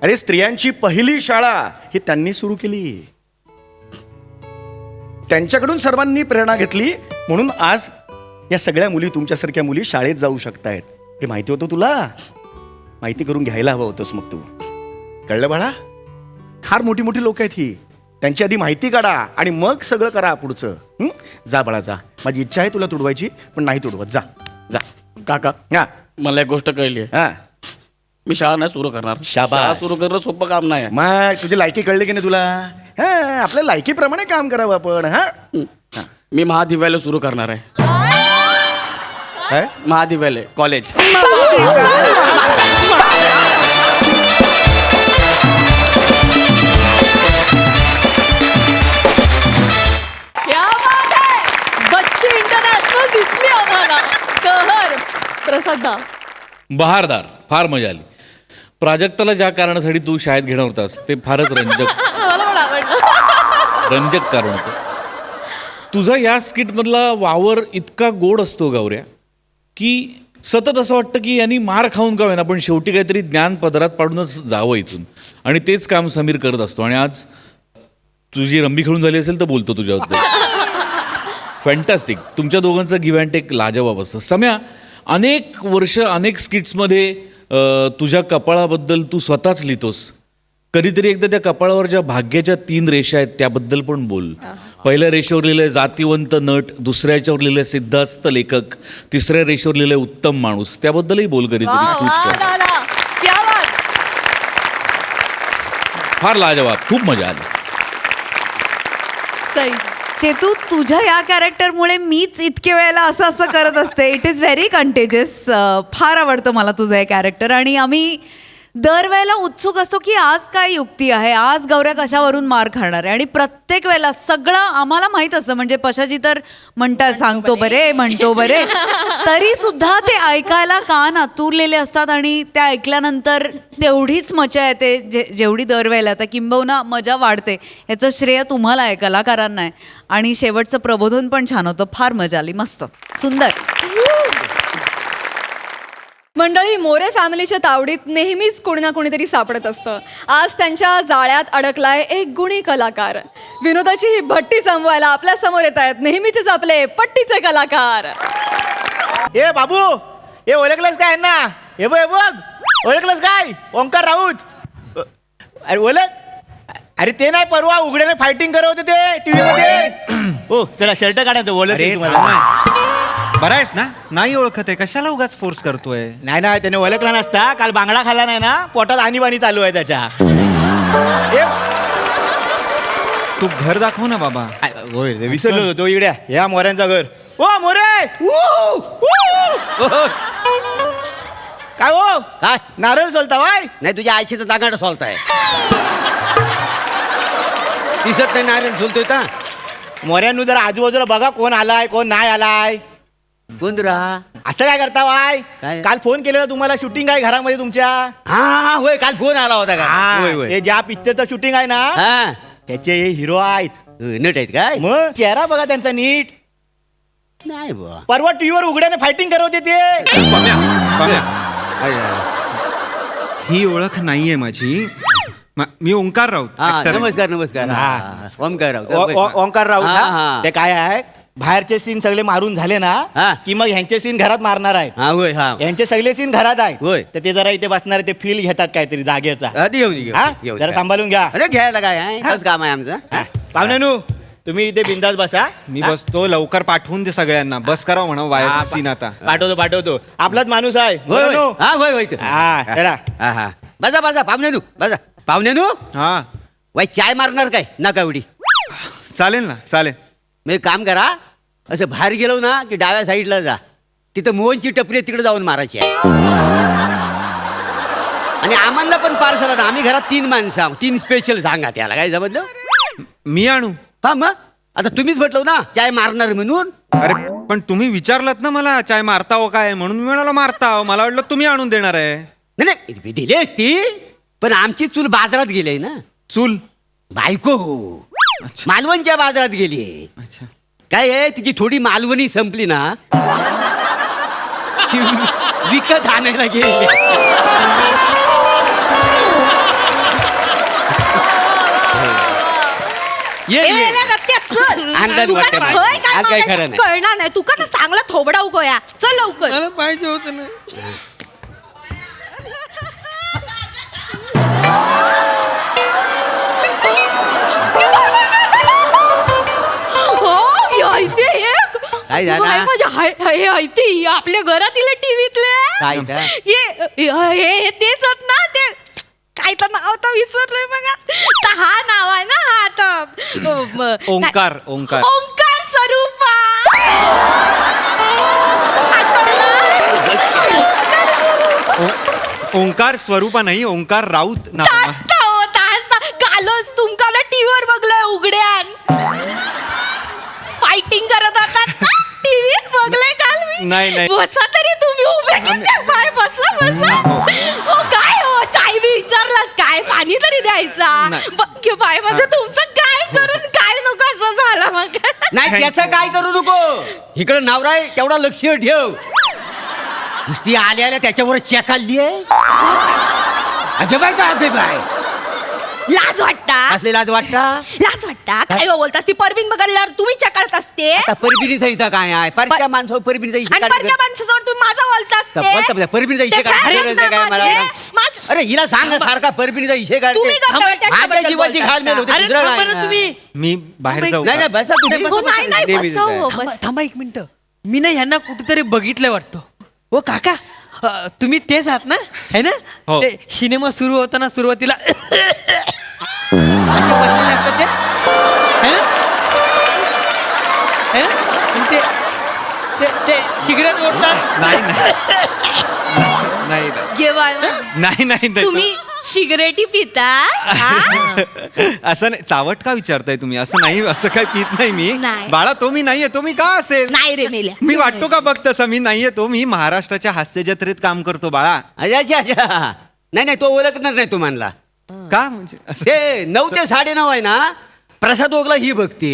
अरे स्त्रियांची पहिली शाळा ही त्यांनी सुरू केली. त्यांच्याकडून सर्वांनी प्रेरणा घेतली म्हणून आज या सगळ्या मुली, तुमच्यासारख्या मुली शाळेत जाऊ शकतायत. हे माहिती होतं तुला? माहिती करून घ्यायला हवं होतंस मग तू. कळलं बाळा? फार मोठी मोठी लोक आहेत ही. त्यांची आधी माहिती काढा आणि मग सगळं करा पुढचं. जा बाळा जा. माझी इच्छा आहे तुला तुडवायची, पण नाही तुडवत. जा जा. काका हा मला एक गोष्ट कळली आहे. हा मी शाळा नाही सुरू करणार. शाबास. शाळा सुरू करणं सोपं काम नाही आहे. मग तुझी लायकी कळली की नाही तुला? हा आपल्या लायकीप्रमाणे काम करावं आपण. हा मी महाविद्यालय सुरू करणार आहे. काय? महाविद्यालय कॉलेज. क्या बात आहे! बच्ची इंटरनॅशनल दिसली आम्हाला. कहर प्रसादा. बहारदार. फार मजा आली. प्राजक्ताला ज्या कारणासाठी तू शाळेत घेणार होतास ते फारच रंजक कारण होतं. तुझा या स्किटमधला वावर इतका गोड असतो गौऱ्या, की सतत असं वाटतं की यांनी मार खाऊन का होईना पण शेवटी काहीतरी ज्ञान पदरात पाडूनच जावं इथून. आणि तेच काम समीर करत असतो. आणि आज तुझी रंबी खेळून झाली असेल तर बोलतो तुझ्याबद्दल. फॅन्टॅस्टिक. तुमच्या दोघांचं गिव्ह अँड टेक लाजवाब असतं. सम्या, अनेक वर्ष अनेक स्किट्समध्ये तुझ्या कपाळाबद्दल तू स्वतःच लिहितोस. कधीतरी एकदा त्या कपाळावर ज्या भाग्याच्या 3 रेषा आहेत त्याबद्दल पण बोल. पहिल्या रेषेवर लिहिलंय जातिवंत नट, दुसऱ्या याच्यावर लिहिलंय सिद्धास्त लेखक, तिसऱ्या रेषेवर लिहिलंय उत्तम माणूस. त्याबद्दलही बोल कधीतरी. वा दादा, क्या बात. फार लाजवाब. खूप मजा आली. सई. चेतू, तुझ्या या कॅरेक्टरमुळे मीच इतके वेळेला असं असं करत असते. It is very contagious. फार आवडतं मला तुझं हे कॅरेक्टर. आणि आम्ही दरवेळेला उत्सुक असतो की आज काय युक्ती आहे, आज गौऱ्या कशावरून मार खाणार आहे. आणि प्रत्येक वेळेला सगळं आम्हाला माहीत असतं. म्हणजे पशाची तर सांगतो बरे तरी सुद्धा ते ऐकायला कान आतुरलेले असतात. आणि ते ऐकल्यानंतर तेवढीच मजा येते जेवढी दरवेळेला. तर किंबहुना मजा वाढते. याचं श्रेय तुम्हाला आहे, कलाकारांना आहे. आणि शेवटचं प्रबोधन पण छान होतं. फार मजा आली. मस्त, सुंदर. मंडळी, मोरे फॅमिलीच्या तावडीत नेहमीच कोणी ना कोणीतरी सापडत असतं. आज त्यांच्या जाळ्यात अडकलाय एक गुणी कलाकार. विनोदाची ही भट्टी जमवायला आपल्या समोर येत आहेत नेहमीचेच आपले पट्टीचे कलाकार. ए बाबू, हे ओळखलंस काय ना? हे बघ ओळखलंस काय? ओंकार राऊत. अरे ओळख. अरे ते नाही, परवा उघड्याने फायटिंग करत होते ते टीव्ही मध्ये. हो चला शर्ट काढा. ओळख बरं आहेस ना? नाही ओळखत आहे, कशाला उगाच फोर्स करतोय? नाही ना, त्याने ओळखला नसता. काल बांगडा खाल्ला नाही ना, पोटात आणीबाणी चालू आहे त्याच्या. तू घर दाखव ना बाबा. विसरलो तो. इड्या या मोऱ्यांचा घर. ओ मोरे. काय हो? काय नारळ सोलता वाय? नाही, तुझ्या आईची तर दागाड सोलताय. दिसत नाही नारायण सोलतोय का? मोऱ्यांनु जरा आजूबाजूला बघा कोण आलाय कोण नाही आलाय. गुंदरा. असं काय करता वाय? काय? काल फोन केलेला तुम्हाला, शूटिंग आहे घरामध्ये तुमच्या. हा होय, काल फोन आला होता का? होय होय. ते ज्या पिक्चरचं शूटिंग आहे ना, हा त्याचे हिरो आहेत. नट आहेत काय? मग चेहरा बघा त्यांचा नीट. नाही बुवा. परवा टीव्हीवर उघड्याने फायटिंग करत होते ते. ही ओळख नाहीये माझी. मी ओंकार राऊत. हा, actor आहे. नमस्कार नमस्कार. ओमकार राऊत. ओंकार राऊत हा, ना? हा. ते काय आहे, बाहेरचे सीन सगळे मारून झाले हा. ना की मग ह्यांचे सीन घरात मारणार आहेत. हा होय. हा यांचे सगळे सीन घरात आहेत. होय. तर ते जरा इथे बसणार, ते फील घेतात काहीतरी जागेचा. आधी येऊ दे, हा? येऊ जरा दे. सांभाळून घ्या. अरे घ्यायला काय आहे, इथंच काम आहे आमचं. पाहुण्यानू, तुम्ही इथे बिंदास बसा. मी बसतो. लवकर पाठवून दे सगळ्यांना. बस करा म्हणा वायरचा सीन आता. पाठवतो. आपलाच माणूस आहे. होय होय. पाहुण्यानू. हा होय होय. हा, चला. हा हा. बसा पाहुण्यानू बसा. पाहुण्यानू हा वाई चाय मारणार काय? नका एवढी. चालेल ना, चालेल. मी काम करा, असं बाहेर गेलो ना की डाव्या साईडला जा. तिथं मोहनची टपरी तिकडे जाऊन मारायची आहे. आणि आम्हाला पण पार्सल ना. आम्ही घरात 3 माणसं आहोत. 3 स्पेशल सांगा त्याला. काय जमतलं? मी आणू? हा मग आता तुम्हीच म्हटलं ना चाय मारणार म्हणून. अरे पण तुम्ही विचारलात ना मला चाय मारता हो काय म्हणून मी म्हणालो मारता हो. मला वाटलं तुम्ही आणून देणार आहे. नाही नाही दिली असती पण आमची चूल बाजारात गेली ना. चूल बायको मालवणच्या बाजारात गेली. अच्छा. काय आहे तिची थोडी मालवणी संपली ना ती विकत आणायला गेली. अंदाज वाटतं नाही. हा काय खरं नाही. कळणार नाही तू का ना चांगला थोबडा उगोया. चल लवकर. पाहिजे होत ना. काय झालं? आपल्या घरातील टीव्हीतले काय त्या? हे तेच होत ना ते काय तर नाव तर विसरलोय बघा. तर हा नाव आहे ना हा आता ओंकार ओंकार ओंकार स्वरूपा. ओंकार स्वरूपा नाही ओंकार राऊत नाव. तासता हो तासता कालच तुमका ना टीव्हीवर बघलोय उघड्यान फायटिंग करत होतात ना टीव्हीत बघलंय काल मी. नाही. बसा तरी तुम्ही उभे किती बाय बसा बसा. हो काय हो चाय बी विचारलास काय पाणी तरी द्यायचा. बाय माझं तुमचं काय करून काय नको असं झालं मग. नाही त्याचं काय करू नको. इकडं नवरा आहे तेवढा लक्ष ठेव. नुसती आल्या त्याच्यावर चेकाली आहे. अगे बाय का अगे बाय लाज वाटता असले लाज वाटता. लाज वाटता काय हो बोलतास ती परबीन बघायला तुम्ही चकारत असते. आता परबिनीचा इथं काय आहे परक्या माणसावर परबिनीचा इशे आणि परक्या माणसाजवळ तुम्ही माझा बोलतास ते. परबिनीचा इशे ते काय काढ काय मला माझं- अरे हिला सांग सारखा परबिनीचा इशे काढ. तुम्ही गप्प बसा, त्याच्याबद्दल माझ्या जीवाची बोलतास घाल मेल होते. अरे दुसरं थांबा काय ना तुम्ही. मी बाहेर जाऊ नाही का? नाही बसा तुम्ही. हो, नाही नाही नेहमीच बसा हो आहे. बस. थांबा एक मिनिट. मी ना ह्यांना कुठेतरी बघितलं वाटतं. ओ काका तुम्ही तेच आहात ना है ना. हो. ते सिनेमा सुरू होताना सुरुवातीला असे बसलेले असतात ते है ना. है ना? आणि ते सिगरेट ओढतात. नाही नाही घे बाय मग. नाही नाही नाही. तुम्ही सिगरेटी पिता हा? असं नाही चावट का विचारताय तुम्ही. असं नाही असं काय पित नाही मी. नाही. बाळा तो मी नाहीये तो मी का असेल. नाही रे मेल्या मी वाटतो का बघ तसं मी नाहीये तो मी महाराष्ट्राच्या हास्य जत्रेत काम करतो बाळा. अच्छा अच्छा नाही नाही तो ओळखणार नाही तू म्हणला. का म्हणजे असं- ते 9 ते 9:30 आहे ना प्रसाद ओगला ही बघते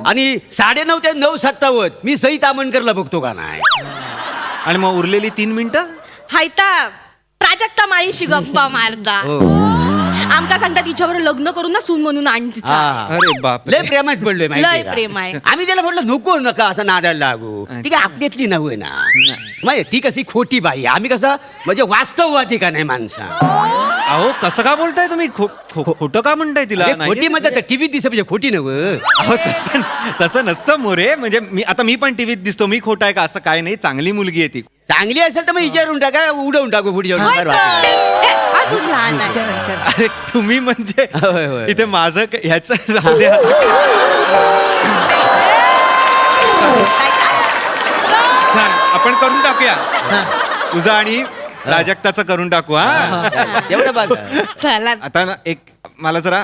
आणि 9:30 ते 9:57 मी सई तामणकरला बघतो का नाही. आणि मग उरलेली 3 मिनिटं हायता प्राजक्ता माळीशी गप्पा मारता. आमका सांगता तिच्यावर लग्न करून ना सून म्हणून आण तिचा. हा. अरे बाप लय प्रेमात पडलोय माहितीये लय का? प्रेम आहे. आम्ही त्याला म्हटलं नको नका असं नादाला लागू. ती काय आपल्यातली नव्हे ना. माहिती ती कशी खोटी बाई आम्ही कसं म्हणजे वास्तववादी का नाही माणसा. अहो कसं का बोलताय तुम्ही खोटं का म्हणताय तिला. अरे, नाहीये खोटी म्हणतात टीव्हीत दिसत म्हणजे खोटी नव्हे. अहो तसं तसं नसतं मोरे म्हणजे मी पण टीव्हीत दिसतो मी खोटा आहे का असं काय नाही. चांगली मुलगी आहे ती. चांगली असेल तर मग विचारून टाका उडवून टाकू पुढे होय जाऊन. तर. अजून लहान आहे. अरे तुम्ही म्हणजे होय, होय. इथे माझं ह्याचं राहू द्या. छान आपण करून टाकूया तुझं आणि प्राजक्ताचं करून टाकू. हा एवढं बघा. चला आता ना एक मला जरा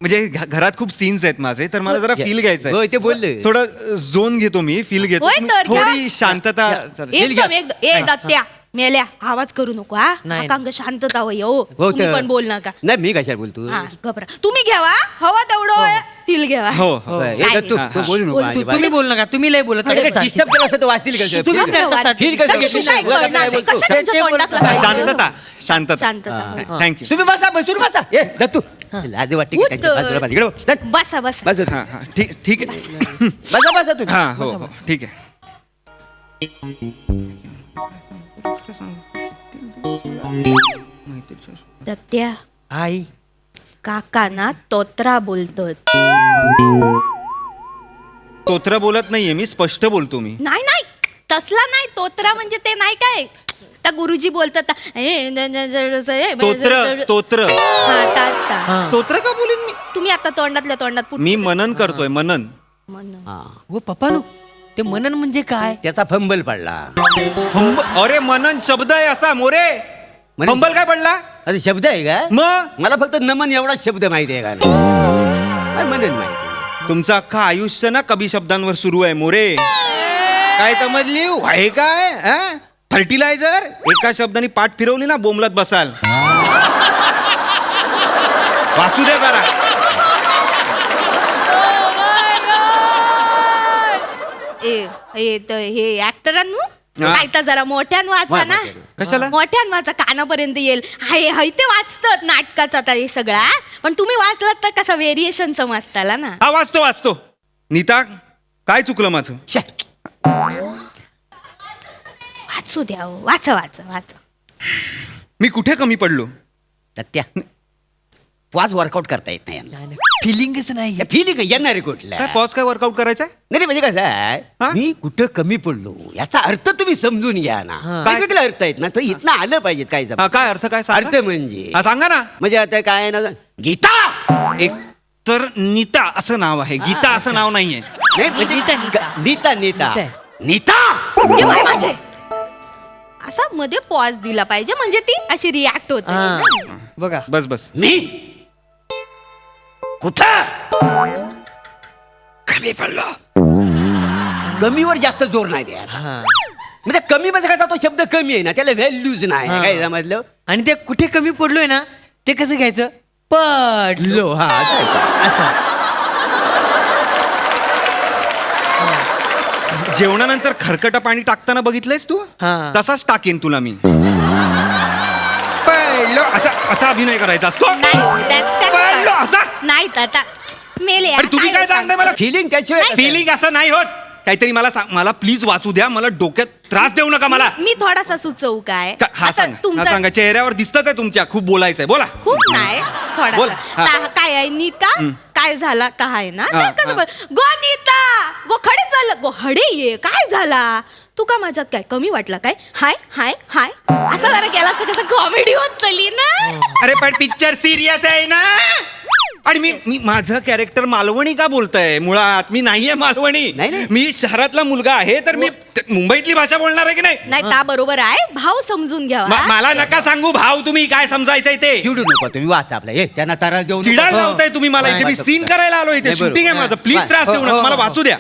म्हणजे घरात खूप सीन्स आहेत माझे तर मला जरा फील घ्यायचं होय, ते बोलले. थोडं झोन घेतो मी फील घेतो होय तर, थोडी घ्या. शांतता एकदम दत्त्या मेल्या आवाज करू नको हा. नाही. अंग शांतता होय हो. हो तुम्ही तर. पण बोल नका. नाही मी कशाला बोलतो. हा घबरा तुम्ही घ्यावा हवा तेवढं फील घ्यावा. हो हो होय, हे तू तू बोलू नको अजिबात. तुम्ही बोल नका तुम्ही लय बोलत अरे, काय disturb केलं असतं तर वाचतील कसं? तुम्ही Feel- करता. feel कसं कशी घेतली? काय बोला, करणार काय नाही. बोलतो? कशा तुमच्या तोंडात लागायचं? शांतता शांतता शांतता थँक्यू तुम्ही बसा बसून बसा. ए दत्तू लाज वाटते की उठ. त्यांच्या बाजूला बस. इकडे बस. दत्त, बसा बसा बाजूला. हा हा ठीक आहे बसा बसा तुम्ही. हा हो हो ठीक आहे. दत्त्या आई काका ना तोत्रा बोलतो. तोत्र बोलत नाहीये मी स्पष्ट बोलतो मी. नाही नाही तसला नाही तोत्रा म्हणजे ते नाही काय त्या गुरुजी बोलतात स्तोत्र हा तास ता. स्तोत्र का बोलेन मी. तुम्ही आता तोंडातल्या तोंडात पुढे मी मनन करतोय मनन. म्हणून. हा. व पप्पानो ते मनन म्हणजे काय. त्याचा फंबल पडला. अरे मनन शब्द आहे असा मोरे. मनन- फंबल काय पडला अरे शब्द आहे का मग मला फक्त नमन एवढाच शब्द माहिती आहे का नाही? मला मनन माहिती आहे. तुमचं अख्खं आयुष्य ना कवी शब्दांवर सुरू आहे मोरे. काय समजली आहे काय फर्टिलायझर एका शब्दाने पाठ फिरवली ना बोंबलत बसाल. वाचू द्या जरा. हे ऍक्टरांनो काय तर जरा मोठ्यान वाचा ना. कशाला? मोठ्यान वाचा कानापर्यंत येईल. हाय ते वाचतात नाटकाचं आता हे सगळा. पण तुम्ही वाचलात तर कसा व्हेरिएशन समजताला ना. हा वाचतो. नीता काय चुकलं माझं? वाचू द्या हो. वाचा. मी कुठे कमी पडलो? त्या पॉज वर्कआउट करता येत नाही. फिलिंगच नाही. फिलिंग येणार आहे कुठल्या? काय पॉज काय वर्कआउट करायचंय? नाही म्हणजे कसं हा? आहे मी कुठं कमी पडलो याचा अर्थ तुम्ही समजून घ्या ना. वेगवेगळे अर्थ आहेत ना तर इथनं आलं पाहिजेत काय काय अर्थ काय सांगा? अर्थ म्हणजे हा, सांगा ना. म्हणजे आता काय आहे ना गीता एक तर नीता असं नाव आहे, गीता असं नाव नाहीये. नाही म्हणजे नीता ए बाई माझे असा मध्ये पॉज दिला पाहिजे म्हणजे ती अशी रिॲक्ट होते. बघा बस मी कुठं कमी पडलो. कमीवर जास्त जोर नाही द्या. म्हणजे कमी मध्ये कसा तो शब्द कमी आहे ना त्याला व्हॅल्यूज नाही काय समजलं. आणि ते कुठे कमी पडलोय ना ते कसं घ्यायचं पडलो. हा असं जेवणानंतर खरकट पाणी टाकताना बघितलंयस तू? हा. तसाच टाकेन तुला मी. पहिलं असा अभिनय करायचा असतो. पहिलं असा. नाही आता मेले अरे तुम्ही काय सांगताय मला? फिलिंग त्याशिवाय फिलिंग असं नाही होत. काहीतरी मला सांग. मला प्लीज वाचू द्या. मला डोक्यात त्रास देऊ नका मला. मी थोडासा सुचवू काय हा आता सांग. हा, तुमचा सांगा. चेहऱ्यावर दिसतच आहे तुमच्या खूप बोलायचंय. बोला. खूप नाही बोल. थोडासा हा. काय आहे नीता काय झाला काय ना हा, कसं हा. बोल गो नीता गो खडे झालं गो हडे ये काय झाला तू का माझ्यात काय कमी वाटला काय हाय हाय हाय असं जरा केलास तर कसं कॉमेडी होत चली ना. अरे पण पिक्चर सिरियस आहे ना. आणि मी माझं कॅरेक्टर मालवणी का बोलतय? मुळात मी नाहीये मालवणी. नाही. मी शहरातला मुलगा आहे तर मी मुंबईतली भाषा बोलणार आहे की नाही? नाही ता बरोबर आहे भाव समजून घ्यावा. मला नका सांगू भाव. तुम्ही काय समजायचंय ते चिडू नको तुम्ही वाचा आपला हे त्यांना तारा देऊ चिडायला लावताय तुम्ही मला. इथे मी सीन करायला आलो. इथे शूटिंग आहे माझं. प्लीज त्रास देऊ नका. मला वाचू द्या.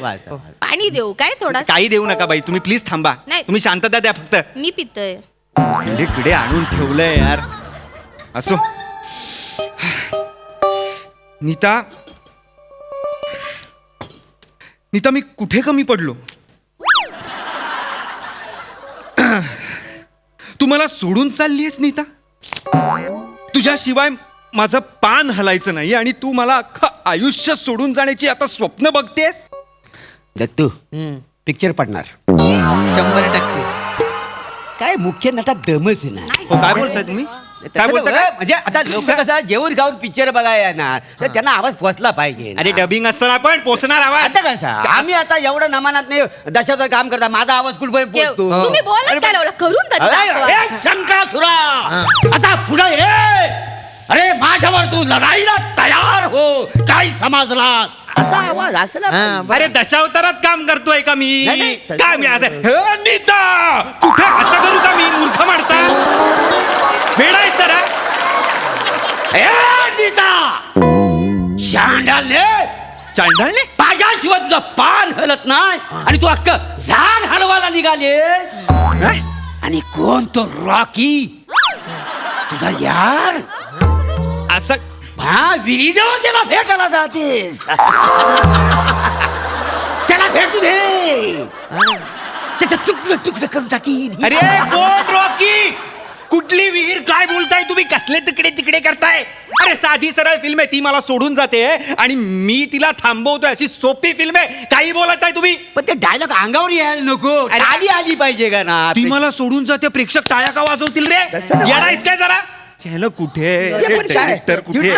पाणी देऊ काय थोडा काही देऊ नका बाई. तुम्ही प्लीज थांबा. नाही. तुम्ही शांतता द्या फक्त. मी पितोय. इकडे आणून ठेवलंय यार. असो नीता मी कुठे कमी पडलो? तू मला सोडून चाललीयस नीता. तुझ्याशिवाय माझं पान हलायचं नाही आणि तू मला अख्खं आयुष्य सोडून जाण्याची आता स्वप्न बघतेस. दत्तू पिक्चर पडणार 100%. काय मुख्य नटात दमच नाही. हो, काय बोलताय तुम्ही? काय बोलता काय? म्हणजे आता लोक कसं जेवण खाऊन पिक्चर बघायला येणार तर त्यांना आवाज पोचला पाहिजे. अरे डबिंग असताना पण पोचणार आवाज. आता कसं आम्ही आता एवढं नमानात नाही दशाचं काम करता माझा आवाज कुठपर्यंत पोचतो. तुम्ही बोलत काय लावलं करून तरी दाखवा. शंकरासुरा असा पुढे ये. अरे माझ्यावर तू लढाईला तयार हो काय समजला असा आवाज असला पाहिजे. अरे दशावतारात काम करतोय का मी? नाही, नाही. काय मी असं "हे, नीता कुठे असं करू का मी? मूर्ख माणसा वेडायस जरा. ए, नीता शांडाले चांडाळले माझ्याशिवाय तुझं पान हलत नाही आणि तू अख्ख झाड हलवायला निघालेस. आणि कोण तो रॉकी तुझा यार असं हा विहिरीजवळ त्याला भेटायला जातेस. त्याला भेटू दे त्याचं तुकडं तुकडं करून टाकीन. अरे कोण रॉकी? कुठली विहीर? काय बोलताय तुम्ही? कसले तिकडे तिकडे करताय? अरे साधी सरळ फिल्म आहे ती. मला सोडून जाते आणि मी तिला थांबवतोय. अशी सोपी फिल्म आहे. काही बोलत आहे तुम्ही? पण ते डायलॉग अंगावर यायला नको. आली आली पाहिजे का ना. ती मला सोडून जाते. प्रेक्षक टाळ्या का वाजवतील रे? येणारच काय जरा? चल कुठे डायरेक्टर कुठे?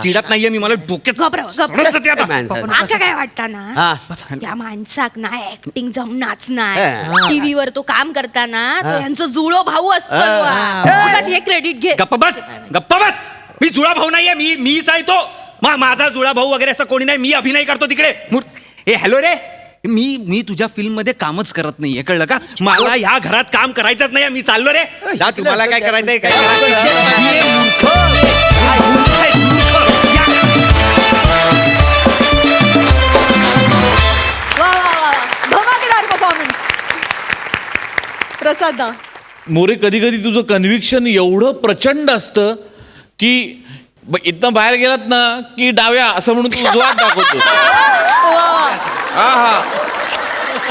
चिडत नाहीये मी. मला डोक्यात सोडून जाते आता. आका काय वाटतं ना या माणसाक ना ऍक्टिंग जमनाच नाही. टीव्हीवर तो काम करताना तो यांचं जुळो भाऊ असतो. हे क्रेडिट घे. गप्प बस. मी जुळा भाऊ नाहीये. मीच आहे तो. माझा जुळा भाऊ वगैरे असं कोणी नाही. मी अभिनय करतो तिकडे. ए हॅलो रे. मी तुझ्या फिल्म मध्ये कामच करत नाहीये. कळलं का? मला या घरात काम करायचंच नाही. मी चाललो रे. जा तुम्हाला काय करायचंय काय करायचं. प्रसाद दा. मोरे कधी कधी तुझं कन्व्हिक्शन एवढं प्रचंड असतं की इथनं बाहेर गेलात ना की डाव्या असं म्हणून तू उजवात दाखवतो. हा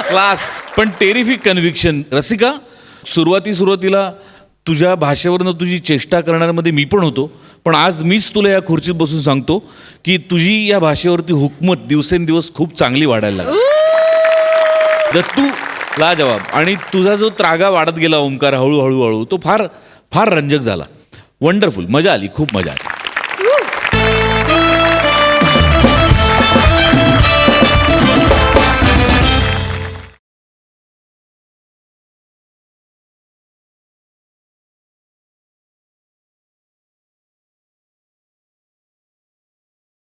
क्लास. पण टेरिफिक कन्व्हिक्शन. रसिका, सुरुवातीला तुझ्या भाषेवरनं तुझी चेष्टा करण्यामध्ये मी पण होतो, पण आज मीच तुला या खुर्चीत बसून सांगतो की तुझी या भाषेवरती हुकमत दिवसेंदिवस खूप चांगली वाढायला लागली. दत्तू लाजवाब. आणि तुझा जो त्रागा वाढत गेला ओंकार हळूहळू तो फार फार रंजक झाला. वंडरफुल. मजा आली, खूप मजा आली.